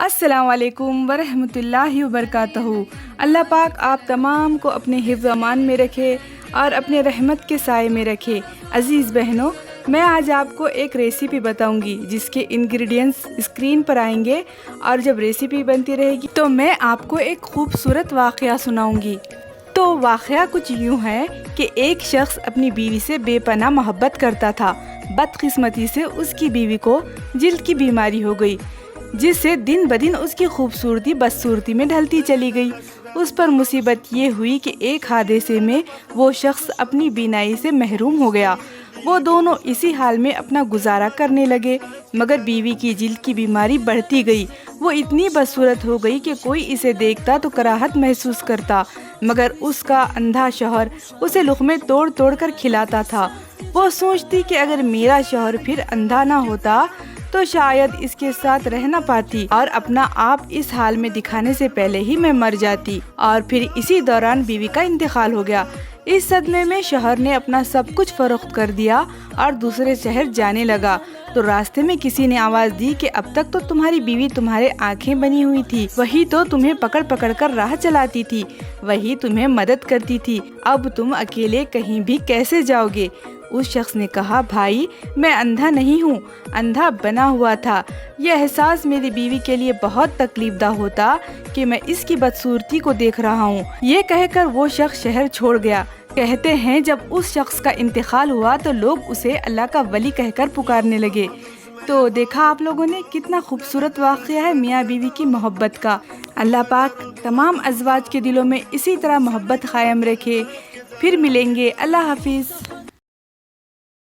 السلام علیکم ورحمۃ اللہ وبرکاتہ۔ اللہ پاک آپ تمام کو اپنے حفظ و امان میں رکھے اور اپنے رحمت کے سائے میں رکھے۔ عزیز بہنوں، میں آج آپ کو ایک ریسیپی بتاؤں گی جس کے انگریڈینٹس اسکرین پر آئیں گے، اور جب ریسیپی بنتی رہے گی تو میں آپ کو ایک خوبصورت واقعہ سناؤں گی۔ تو واقعہ کچھ یوں ہے کہ ایک شخص اپنی بیوی سے بے پناہ محبت کرتا تھا۔ بدقسمتی سے اس کی بیوی کو جلد کی بیماری ہو گئی، جس سے دن بدن اس کی خوبصورتی بدصورتی میں ڈھلتی چلی گئی۔ اس پر مصیبت یہ ہوئی کہ ایک حادثے میں وہ شخص اپنی بینائی سے محروم ہو گیا۔ وہ دونوں اسی حال میں اپنا گزارا کرنے لگے، مگر بیوی کی جلد کی بیماری بڑھتی گئی۔ وہ اتنی بدصورت ہو گئی کہ کوئی اسے دیکھتا تو کراہت محسوس کرتا، مگر اس کا اندھا شوہر اسے لقمے توڑ توڑ کر کھلاتا تھا۔ وہ سوچتی کہ اگر میرا شوہر پھر اندھا نہ ہوتا تو شاید اس کے ساتھ رہ نہ پاتی، اور اپنا آپ اس حال میں دکھانے سے پہلے ہی میں مر جاتی۔ اور پھر اسی دوران بیوی کا انتقال ہو گیا۔ اس صدمے میں شوہر نے اپنا سب کچھ فروخت کر دیا اور دوسرے شہر جانے لگا۔ تو راستے میں کسی نے آواز دی کہ اب تک تو تمہاری بیوی تمہارے آنکھیں بنی ہوئی تھی، وہی تو تمہیں پکڑ پکڑ کر راہ چلاتی تھی، وہی تمہیں مدد کرتی تھی، اب تم اکیلے کہیں بھی کیسے جاؤ گے؟ اس شخص نے کہا، بھائی میں اندھا نہیں ہوں، اندھا بنا ہوا تھا۔ یہ احساس میری بیوی کے لیے بہت تکلیف دہ ہوتا کہ میں اس کی بدصورتی کو دیکھ رہا ہوں۔ یہ کہہ کر وہ شخص شہر چھوڑ گیا۔ کہتے ہیں جب اس شخص کا انتقال ہوا تو لوگ اسے اللہ کا ولی کہہ کر پکارنے لگے۔ تو دیکھا آپ لوگوں نے کتنا خوبصورت واقعہ ہے میاں بیوی کی محبت کا۔ اللہ پاک تمام ازواج کے دلوں میں اسی طرح محبت قائم رکھے۔ پھر ملیں گے، اللہ حافظ۔